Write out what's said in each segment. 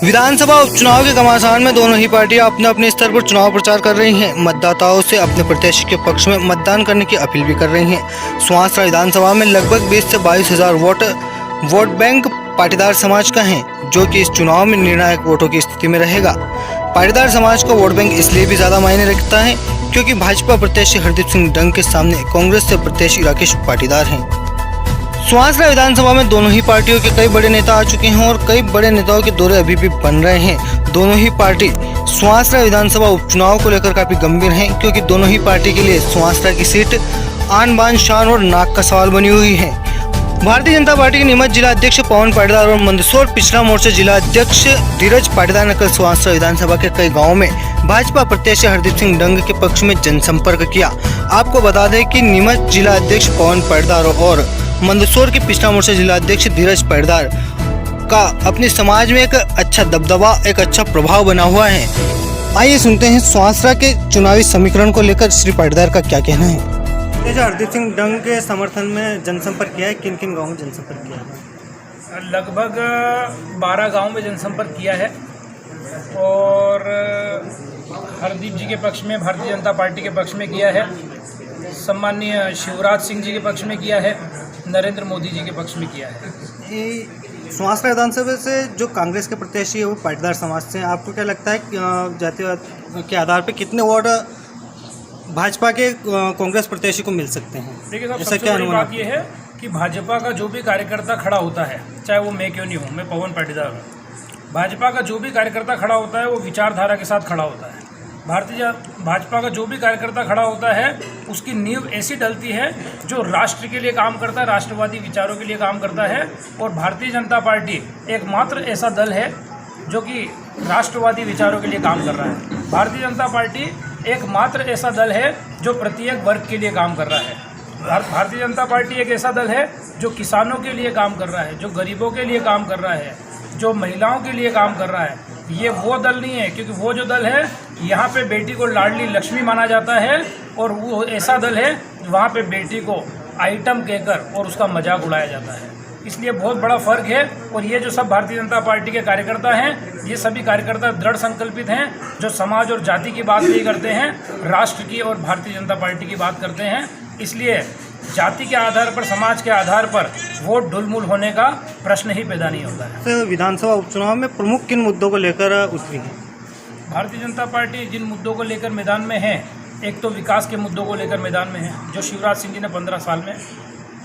विधानसभा उपचुनाव के घमासान में दोनों ही पार्टियां अपने अपने स्तर पर चुनाव प्रचार कर रही हैं। मतदाताओं से अपने प्रत्याशी के पक्ष में मतदान करने की अपील भी कर रही हैं। सुहासरा विधानसभा में लगभग 20 से 22 हजार वोट बैंक पाटीदार समाज का है, जो कि इस चुनाव में निर्णायक वोटों की स्थिति में रहेगा। पाटीदार समाज का वोट बैंक इसलिए भी ज्यादा मायने रखता है क्योंकि भाजपा प्रत्याशी हरदीप सिंह डंग के सामने कांग्रेस से प्रत्याशी राकेश पाटीदार हैं। सुहासरा विधानसभा में दोनों ही पार्टियों के कई बड़े नेता आ चुके हैं और कई बड़े नेताओं के दौरे अभी भी बन रहे हैं। दोनों ही पार्टी सुहासरा विधानसभा उपचुनाव को लेकर काफी गंभीर हैं, क्योंकि दोनों ही पार्टी के लिए सुहासरा की सीट आन बान शान और नाक का सवाल बनी हुई है। भारतीय जनता पार्टी के नीमच जिला अध्यक्ष पवन पाटीदार और मंदसौर पिछड़ा मोर्चा जिला अध्यक्ष धीरज पाटीदार ने कल सुहासरा विधानसभा के कई गाँव में भाजपा प्रत्याशी हरदीप सिंह डंग के पक्ष में जनसंपर्क किया। आपको बता दें कि नीमच जिला अध्यक्ष पवन पाटीदार और मंदसौर के पिछड़ा मोर्चा जिला अध्यक्ष धीरज पाटीदार का अपने समाज में एक अच्छा दबदबा, एक अच्छा प्रभाव बना हुआ है। आइए सुनते हैं सुहासरा के चुनावी समीकरण को लेकर श्री पाटीदार का क्या कहना है। जो हरदीप सिंह डंग के समर्थन में जनसंपर्क किया है, किन किन गाँव में जनसंपर्क किया है? लगभग 12 गांव में जनसंपर्क किया है और हरदीप जी के पक्ष में, भारतीय जनता पार्टी के पक्ष में किया है, सम्माननीय शिवराज सिंह जी के पक्ष में किया है, नरेंद्र मोदी जी के पक्ष में किया है। सुहासरा विधानसभा से जो कांग्रेस के प्रत्याशी है वो पाटीदार समाज से, आपको क्या लगता है जातिवाद के आधार पर कितने वोट भाजपा के कांग्रेस प्रत्याशी को मिल सकते हैं? देखिए साहब, सबसे बड़ी बात यह है कि भाजपा का जो भी कार्यकर्ता खड़ा होता है, चाहे वो मैं क्यों नहीं हूँ, मैं पवन पाटीदार हूँ, भाजपा का जो भी कार्यकर्ता खड़ा होता है वो विचारधारा के साथ खड़ा होता है। भाजपा का जो भी कार्यकर्ता खड़ा होता है उसकी नींव ऐसी डलती है जो राष्ट्र के लिए काम करता है, राष्ट्रवादी विचारों के लिए काम करता है। और भारतीय जनता पार्टी एकमात्र ऐसा दल है जो कि राष्ट्रवादी विचारों के लिए काम कर रहा है। भारतीय जनता पार्टी एकमात्र ऐसा दल है जो प्रत्येक वर्ग के लिए काम कर रहा है। भारतीय जनता पार्टी एक ऐसा दल है जो किसानों के लिए काम कर रहा है, जो गरीबों के लिए काम कर रहा है, जो महिलाओं के लिए काम कर रहा है। ये वो दल नहीं है, क्योंकि वो जो दल है यहाँ पे बेटी को लाडली लक्ष्मी माना जाता है, और वो ऐसा दल है वहाँ पे बेटी को आइटम कहकर और उसका मजाक उड़ाया जाता है। इसलिए बहुत बड़ा फर्क है। और ये जो सब भारतीय जनता पार्टी के कार्यकर्ता हैं, ये सभी कार्यकर्ता दृढ़ संकल्पित हैं, जो समाज और जाति की बात नहीं करते हैं, राष्ट्र की और भारतीय जनता पार्टी की बात करते हैं। इसलिए जाति के आधार पर, समाज के आधार पर वोट ढुलमुल होने का प्रश्न ही पैदा नहीं होता है। तो विधानसभा उपचुनाव में प्रमुख किन मुद्दों को लेकर उतरी है? भारतीय जनता पार्टी जिन मुद्दों को लेकर मैदान में है, एक तो विकास के मुद्दों को लेकर मैदान में है, जो शिवराज सिंह जी ने 15 साल में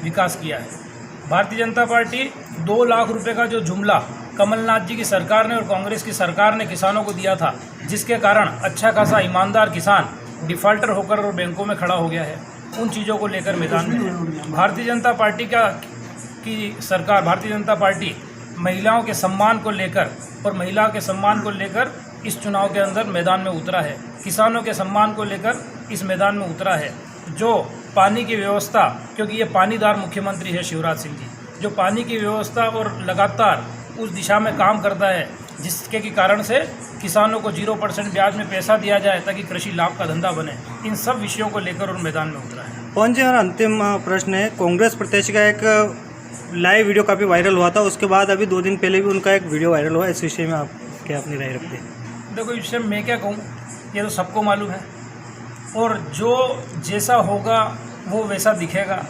विकास किया है। भारतीय जनता पार्टी 2 लाख रुपए का जो जुमला कमलनाथ जी की सरकार ने और कांग्रेस की सरकार ने किसानों को दिया था, जिसके कारण अच्छा खासा ईमानदार किसान डिफाल्टर होकर और बैंकों में खड़ा हो गया है, उन चीज़ों को लेकर मैदान में है। भारतीय जनता पार्टी की सरकार, भारतीय जनता पार्टी महिलाओं के सम्मान को लेकर और महिला के सम्मान को लेकर इस चुनाव के अंदर मैदान में उतरा है। किसानों के सम्मान को लेकर इस मैदान में उतरा है। जो पानी की व्यवस्था, क्योंकि ये पानीदार मुख्यमंत्री है शिवराज सिंह जी, जो पानी की व्यवस्था और लगातार उस दिशा में काम करता है, जिसके कारण से किसानों को 0% ब्याज में पैसा दिया जाए ताकि कृषि लाभ का धंधा बने। इन सब विषयों को लेकर और मैदान में उतरा है। पवन जी, हमारा अंतिम प्रश्न है। कांग्रेस प्रत्याशी का एक लाइव वीडियो काफ़ी वायरल हुआ था, उसके बाद अभी 2 दिन पहले भी उनका एक वीडियो वायरल हुआ। इस विषय में आप क्या अपनी राय रखते हैं? देखो, इस विषय में मैं क्या कहूँ, ये तो सबको मालूम है, और जो जैसा होगा वो वैसा दिखेगा।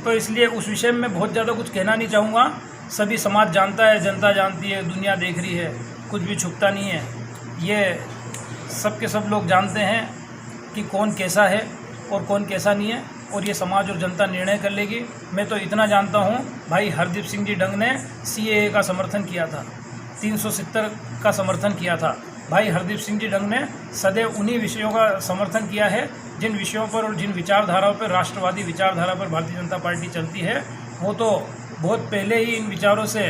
तो इसलिए उस विषय में बहुत ज़्यादा कुछ कहना नहीं चाहूँगा। सभी समाज जानता है, जनता जानती है, दुनिया देख रही है, कुछ भी छुपता नहीं है। ये सब के सब लोग जानते हैं कि कौन कैसा है और कौन कैसा नहीं है, और ये समाज और जनता निर्णय कर लेगी। मैं तो इतना जानता हूँ, भाई हरदीप सिंह जी डंग ने CAA का समर्थन किया था, 370 का समर्थन किया था। भाई हरदीप सिंह जी डंग ने सदैव उन्हीं विषयों का समर्थन किया है जिन विषयों पर और जिन विचारधाराओं पर, राष्ट्रवादी विचारधारा पर भारतीय जनता पार्टी चलती है। वो तो बहुत पहले ही इन विचारों से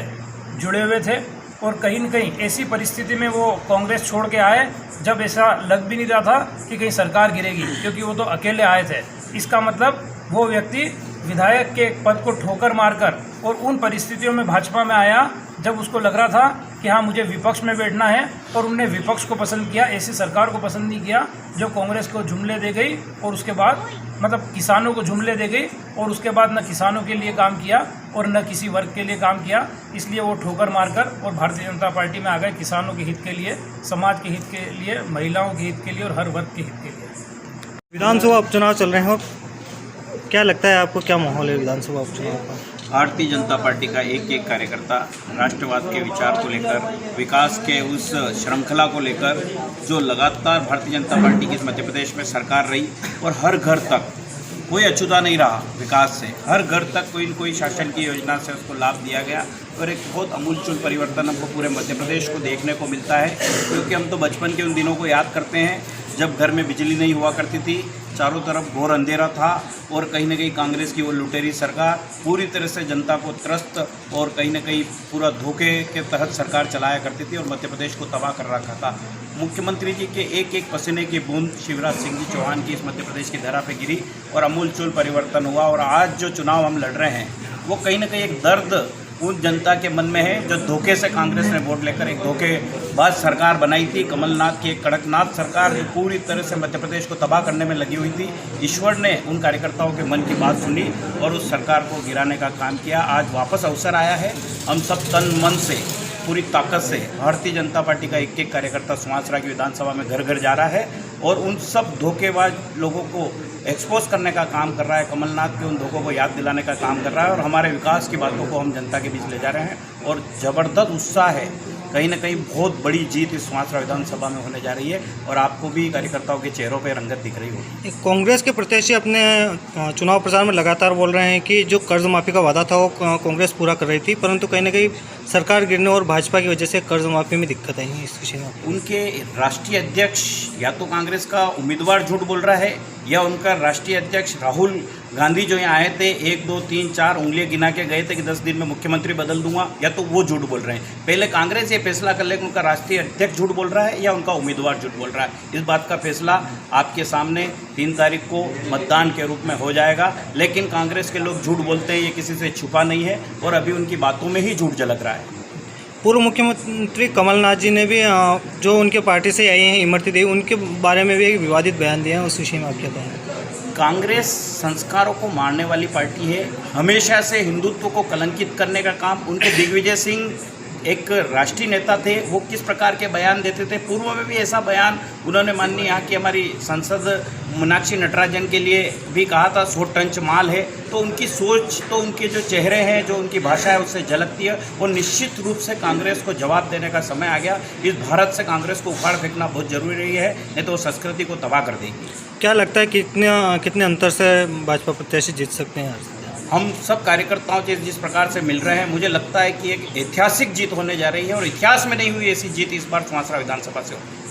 जुड़े हुए थे, और कहीं न कहीं ऐसी परिस्थिति में वो कांग्रेस छोड़ के आए जब ऐसा लग भी नहीं रहा था कि कहीं सरकार गिरेगी, क्योंकि वो तो अकेले आए थे। इसका मतलब वो व्यक्ति विधायक के पद को ठोकर मारकर और उन परिस्थितियों में भाजपा में आया जब उसको लग रहा था कि हाँ मुझे विपक्ष में बैठना है, और उनने विपक्ष को पसंद किया, ऐसी सरकार को पसंद नहीं किया जो कांग्रेस को जुमले दे गई और उसके बाद मतलब किसानों को जुमले दे गई और उसके बाद न किसानों के लिए काम किया और न किसी वर्ग के लिए काम किया। इसलिए वो ठोकर मारकर और भारतीय जनता पार्टी में आ गए, किसानों के हित के लिए, समाज के हित के लिए, महिलाओं के हित के लिए और हर वर्ग के हित के लिए। विधानसभा उपचुनाव चल रहे हैं और क्या लगता है आपको, क्या माहौल है विधानसभा उपचुनाव का? भारतीय जनता पार्टी का एक एक कार्यकर्ता राष्ट्रवाद के विचार को लेकर, विकास के उस श्रृंखला को लेकर जो लगातार भारतीय जनता पार्टी की इस मध्य प्रदेश में सरकार रही और हर घर तक कोई अछूता नहीं रहा विकास से, हर घर तक कोई न कोई शासन की योजना से उसको लाभ दिया गया और एक बहुत अमूलचूल परिवर्तन हमको पूरे मध्य प्रदेश को देखने को मिलता है। क्योंकि हम तो बचपन के उन दिनों को याद करते हैं जब घर में बिजली नहीं हुआ करती थी, चारों तरफ घोर अंधेरा था और कहीं न कहीं कांग्रेस की वो लुटेरी सरकार पूरी तरह से जनता को त्रस्त और कहीं न कहीं पूरा धोखे के तहत सरकार चलाया करती थी और मध्य प्रदेश को तबाह कर रखा था। मुख्यमंत्री जी के एक एक पसीने की बूंद शिवराज सिंह जी चौहान की इस मध्य प्रदेश की धरा पे गिरी और अमूलचूल परिवर्तन हुआ। और आज जो चुनाव हम लड़ रहे हैं वो कहीं न कहीं एक दर्द उन जनता के मन में है जो धोखे से कांग्रेस ने वोट लेकर एक धोखेबाज सरकार बनाई थी, कमलनाथ की एक कड़कनाथ सरकार जो पूरी तरह से मध्य प्रदेश को तबाह करने में लगी हुई थी। ईश्वर ने उन कार्यकर्ताओं के मन की बात सुनी और उस सरकार को गिराने का काम किया। आज वापस अवसर आया है, हम सब तन मन से पूरी ताकत से भारतीय जनता पार्टी का एक एक कार्यकर्ता सुहासरा की विधानसभा में घर घर जा रहा है और उन सब धोखेबाज लोगों को एक्सपोज करने का काम कर रहा है, कमलनाथ के उन धोखों को याद दिलाने का काम कर रहा है और हमारे विकास की बातों को हम जनता के बीच ले जा रहे हैं और ज़बरदस्त उत्साह है। कहीं ना कहीं बहुत बड़ी जीत इस सुहासरा विधानसभा में होने जा रही है और आपको भी कार्यकर्ताओं के चेहरों पर रंगत दिख रही होगी। कांग्रेस के प्रत्याशी अपने चुनाव प्रचार में लगातार बोल रहे हैं कि जो कर्ज माफ़ी का वादा था वो कांग्रेस पूरा कर रही थी, परंतु कहीं ना कहीं सरकार गिरने और भाजपा की वजह से कर्ज माफ़ी में दिक्कत आई है। इस विषय में उनके राष्ट्रीय अध्यक्ष या तो कांग्रेस का उम्मीदवार झूठ बोल रहा है या उनका राष्ट्रीय अध्यक्ष राहुल गांधी जो यहाँ आए थे 1 2 3 4 उंगलियां गिना के गए थे कि 10 दिन में मुख्यमंत्री बदल दूंगा, या तो वो झूठ बोल रहे हैं। पहले कांग्रेस ये फैसला कर ले कि उनका राष्ट्रीय अध्यक्ष झूठ बोल रहा है या उनका उम्मीदवार झूठ बोल रहा है। इस बात का फैसला आपके सामने 3 तारीख को मतदान के रूप में हो जाएगा। लेकिन कांग्रेस के लोग झूठ बोलते हैं, ये किसी से छुपा नहीं है और अभी उनकी बातों में ही झूठ झलक रहा है। पूर्व मुख्यमंत्री कमलनाथ जी ने भी जो उनके पार्टी से आई हैं इमरती देवी, उनके बारे में भी एक विवादित बयान दिया है, उस विषय में आप क्या कहें? कांग्रेस संस्कारों को मारने वाली पार्टी है। हमेशा से हिंदुत्व को कलंकित करने का काम उनके दिग्विजय सिंह एक राष्ट्रीय नेता थे, वो किस प्रकार के बयान देते थे। पूर्व में भी ऐसा बयान उन्होंने माननीय यहाँ की हमारी सांसद मीनाक्षी नटराजन के लिए भी कहा था, 100 टन माल है। तो उनकी सोच, तो उनके जो चेहरे हैं, जो उनकी भाषा है उससे झलकती है और निश्चित रूप से कांग्रेस को जवाब देने का समय आ गया। इस भारत से कांग्रेस को उखाड़ फेंकना बहुत जरूरी है, नहीं तो वो संस्कृति को तबाह कर देगी। क्या लगता है कितने अंतर से भाजपा प्रत्याशी जीत सकते हैं? हम सब कार्यकर्ताओं से जिस प्रकार से मिल रहे हैं, मुझे लगता है कि एक ऐतिहासिक जीत होने जा रही है और इतिहास में नहीं हुई ऐसी जीत इस बार सुहासरा विधानसभा से होगी।